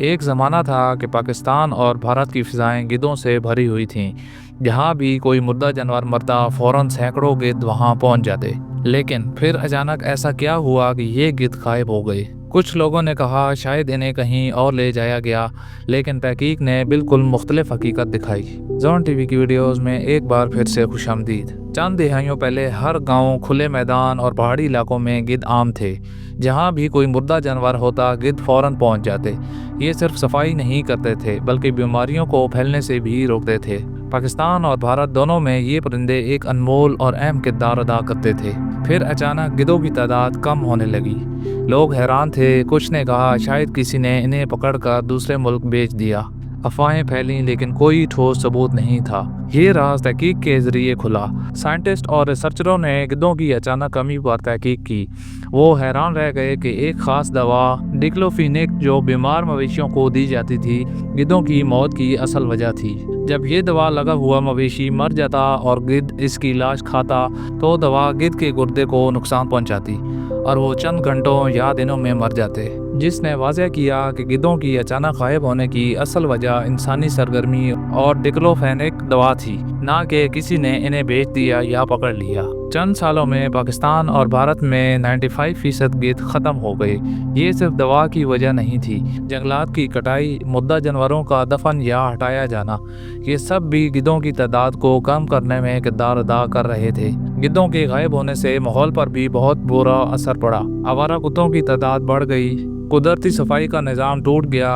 ایک ज़माना था कि पाकिस्तान और भारत की फ़िज़ाएँ गिद्धों से भरी हुई थीं। जहाँ भी कोई मुर्दा जानवर मरता, फ़ौरन सैकड़ों गिद्ध वहाँ पहुँच जाते। लेकिन फिर अचानक ऐसा क्या हुआ कि ये गिद्ध गायब हो गए? कुछ लोगों ने कहा शायद इन्हें कहीं और ले जाया गया, लेकिन तहकीक ने बिल्कुल मुख्तलिफ हकीकत दिखाई। ज़ोन टीवी की वीडियोज़ में एक बार फिर से खुशामदीद। चंद दिहाइयों पहले हर गांव, खुले मैदान और पहाड़ी इलाकों में गिद्ध आम थे। जहां भी कोई मुर्दा जानवर होता, गिद्ध फौरन पहुंच जाते। ये सिर्फ सफाई नहीं करते थे, बल्कि बीमारियों को फैलने से भी रोकते थे। पाकिस्तान और भारत दोनों में ये परिंदे एक अनमोल और अहम किरदार अदा करते थे। फिर अचानक गिद्धों की तादाद कम होने लगी। लोग हैरान थे, कुछ ने कहा शायद किसी ने इन्हें पकड़कर दूसरे मुल्क बेच दिया। अफवाहें फैलीं, लेकिन कोई ठोस सबूत नहीं था। ये राज तहकीक के जरिए खुला। साइंटिस्ट और रिसर्चरों ने गिद्धों की अचानक कमी पर तहकीक की। वो हैरान रह गए कि एक खास दवा डिक्लोफिनेक जो बीमार मवेशियों को दी जाती थी, गिद्धों की मौत की असल वजह थी। जब ये दवा लगा हुआ मवेशी मर जाता और गिद्ध इसकी लाश खाता, तो दवा गिद्ध के गुर्दे को नुकसान पहुंचाती और वो चंद घंटों या दिनों में मर जाते, जिसने वाज़ह किया कि गिद्धों की अचानक गायब होने की असल वजह इंसानी सरगर्मी और डिक्लोफेनेक दवा थी, ना कि किसी ने इन्हें बेच दिया या पकड़ लिया। चंद सालों में पाकिस्तान और भारत में 95% गिद्ध ख़त्म हो गए। ये सिर्फ दवा की वजह नहीं थी। जंगलात की कटाई, मुर्दा जानवरों का दफन या हटाया जाना, ये सब भी गिद्धों की तादाद को कम करने में किरदार अदा कर रहे थे। गिद्धों के गायब होने से माहौल पर भी बहुत बुरा असर पड़ा। आवारा कुत्तों की तादाद बढ़ गई, कुदरती सफाई का निज़ाम टूट गया।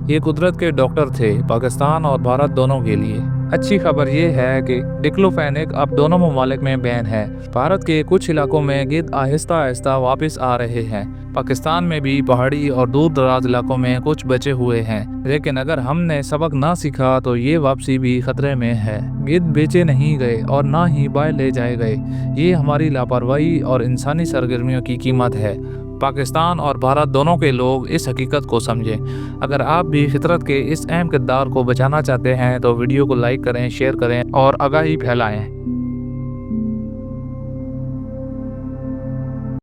ये कुदरत के डॉक्टर थे, पाकिस्तान और भारत दोनों के लिए। अच्छी खबर ये है कि डिक्लोफेनेक अब दोनों ममालिक में बैन है। भारत के कुछ इलाकों में गिद्ध आहिस्ता आहिस्ता वापस आ रहे हैं। पाकिस्तान में भी पहाड़ी और दूर दराज इलाकों में कुछ बचे हुए हैं। लेकिन अगर हमने सबक ना सीखा तो ये वापसी भी खतरे में है। गिद्ध बेचे नहीं गए और ना ही बाहर ले जाए गए। ये हमारी लापरवाही और इंसानी सरगर्मियों की कीमत है। पाकिस्तान और भारत दोनों के लोग इस हकीकत को समझें। अगर आप भी फितरत के इस अहम किरदार को बचाना चाहते हैं तो वीडियो को लाइक करें, शेयर करें और आगाही फैलाएं।